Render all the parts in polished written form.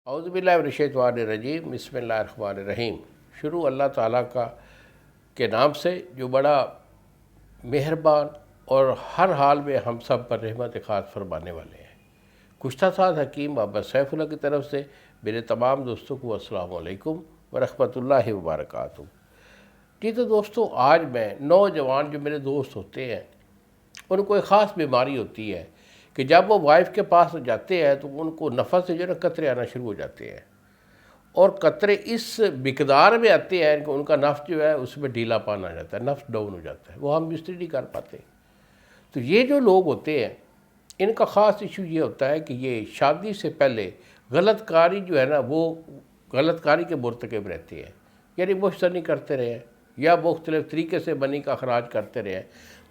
اعوذ باللہ من الشیطان الرجیم، بسم اللہ الرحمن الرحیم۔ شروع اللہ تعالیٰ کے نام سے جو بڑا مہربان اور ہر حال میں ہم سب پر رحمت خاص فرمانے والے ہیں۔ گزشتہ سال حکیم بابا سیف اللہ کی طرف سے میرے تمام دوستوں کو السلام علیکم ورحمۃ اللہ وبرکاتہ۔ جی تو دوستو، آج میں نوجوان جو میرے دوست ہوتے ہیں ان کو ایک خاص بیماری ہوتی ہے کہ جب وہ وائف کے پاس جاتے ہیں تو ان کو نفس سے جو ہے قطرے آنا شروع ہو جاتے ہیں، اور قطرے اس مقدار میں آتے ہیں کہ ان کا نفس جو ہے اس میں ڈھیلا پان آ جاتا ہے، نفس ڈاؤن ہو جاتا ہے، وہ ہم بستری نہیں کر پاتے۔ تو یہ جو لوگ ہوتے ہیں ان کا خاص ایشو یہ ہوتا ہے کہ یہ شادی سے پہلے غلط کاری جو ہے نا، وہ غلط کاری کے مرتکب رہتے ہیں، یعنی مشتری کرتے رہے ہیں یا مختلف طریقے سے منی کا اخراج کرتے رہے ہیں۔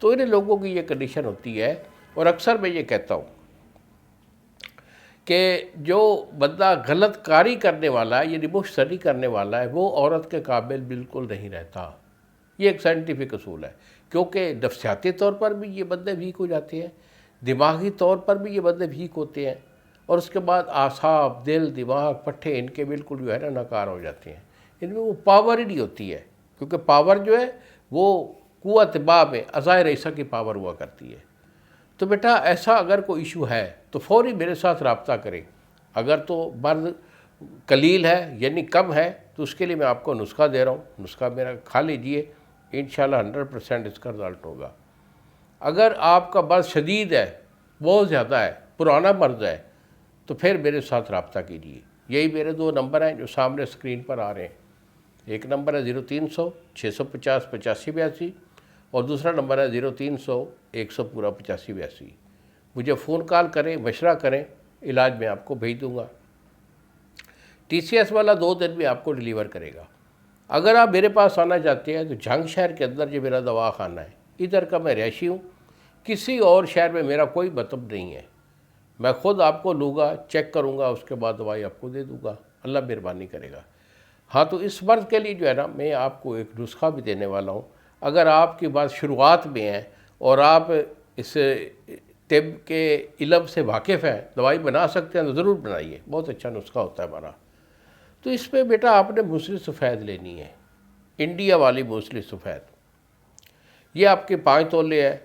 تو ان لوگوں کی یہ کنڈیشن ہوتی ہے، اور اکثر میں یہ کہتا ہوں کہ جو بندہ غلط کاری کرنے والا ہے یعنی مشتری کرنے والا ہے وہ عورت کے قابل بالکل نہیں رہتا۔ یہ ایک سائنٹیفک اصول ہے، کیونکہ نفسیاتی طور پر بھی یہ بندے ویک ہو جاتے ہیں، دماغی طور پر بھی یہ بندے ویک ہوتے ہیں، اور اس کے بعد اعصاب، دل، دماغ، پٹھے ان کے بالکل جو ہے نا ناکار ہو جاتے ہیں۔ ان میں وہ پاور ہی نہیں ہوتی ہے، کیونکہ پاور جو ہے وہ قوت باء میں اعضائے رئیسہ کی پاور ہوا کرتی ہے۔ تو بیٹا ایسا اگر کوئی ایشو ہے تو فوری میرے ساتھ رابطہ کریں۔ اگر تو مرد قلیل ہے یعنی کم ہے تو اس کے لیے میں آپ کو نسخہ دے رہا ہوں، نسخہ میرا کھا لیجئے، انشاءاللہ 100% اس کا رزلٹ ہوگا۔ اگر آپ کا مرض شدید ہے، بہت زیادہ ہے، پرانا مرض ہے، تو پھر میرے ساتھ رابطہ کیجیے۔ یہی میرے 2 نمبر ہیں جو سامنے اسکرین پر آ رہے ہیں۔ ایک نمبر ہے 0300 650 8582، اور دوسرا نمبر ہے 0300 100 پورا 8582۔ مجھے فون کال کریں، مشورہ کریں، علاج میں آپ کو بھیج دوں گا۔ ٹی سی ایس والا 2 دن میں آپ کو ڈیلیور کرے گا۔ اگر آپ میرے پاس آنا چاہتے ہیں تو جھنگ شہر کے اندر جو میرا دوا خانہ ہے، ادھر کا میں رہائشی ہوں، کسی اور شہر میں میرا کوئی مطلب نہیں ہے۔ میں خود آپ کو لوں گا، چیک کروں گا، اس کے بعد دوائی آپ کو دے دوں گا، اللہ مہربانی کرے گا۔ ہاں، تو اس مرض کے لیے جو ہے نا میں آپ کو ایک نسخہ بھی دینے والا ہوں۔ اگر آپ کی بات شروعات میں ہے اور آپ اس طب کے علم سے واقف ہیں، دوائی بنا سکتے ہیں تو ضرور بنائیے، بہت اچھا نسخہ ہوتا ہے ہمارا۔ تو اس پہ بیٹا آپ نے موسلی سفید لینی ہے، انڈیا والی موسلی سفید، یہ آپ کے 5 تولے ہے۔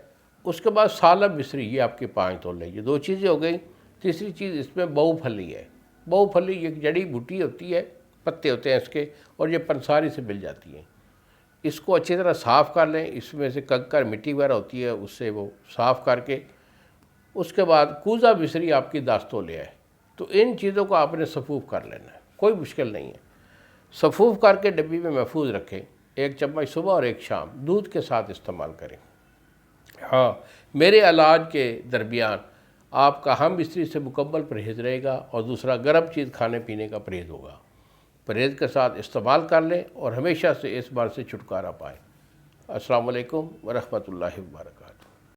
اس کے بعد سالب مصری، یہ آپ کے 5 تولے۔ یہ 2 چیزیں ہو گئیں۔ تیسری چیز اس میں بہو پھلی ہے۔ بہو پھلی ایک جڑی بوٹی ہوتی ہے، پتے ہوتے ہیں اس کے، اور یہ پنساری سے مل جاتی ہیں۔ اس کو اچھی طرح صاف کر لیں، اس میں سے کنکر مٹی وغیرہ ہوتی ہے اس سے وہ صاف کر کے، اس کے بعد کوزہ مصری آپ کی 10 تولے ہے۔ تو ان چیزوں کو آپ نے صفوف کر لینا ہے، کوئی مشکل نہیں ہے۔ صفوف کر کے ڈبی میں محفوظ رکھیں، 1 چمچ صبح اور 1 شام دودھ کے ساتھ استعمال کریں۔ ہاں، میرے علاج کے درمیان آپ کا ہم بستری سے مکمل پرہیز رہے گا، اور دوسرا گرم چیز کھانے پینے کا پرہیز ہوگا۔ پرہیز کے ساتھ استعمال کر لیں اور ہمیشہ سے اس بار سے چھٹکارا پائیں۔ السلام علیکم ورحمۃ اللہ وبرکاتہ۔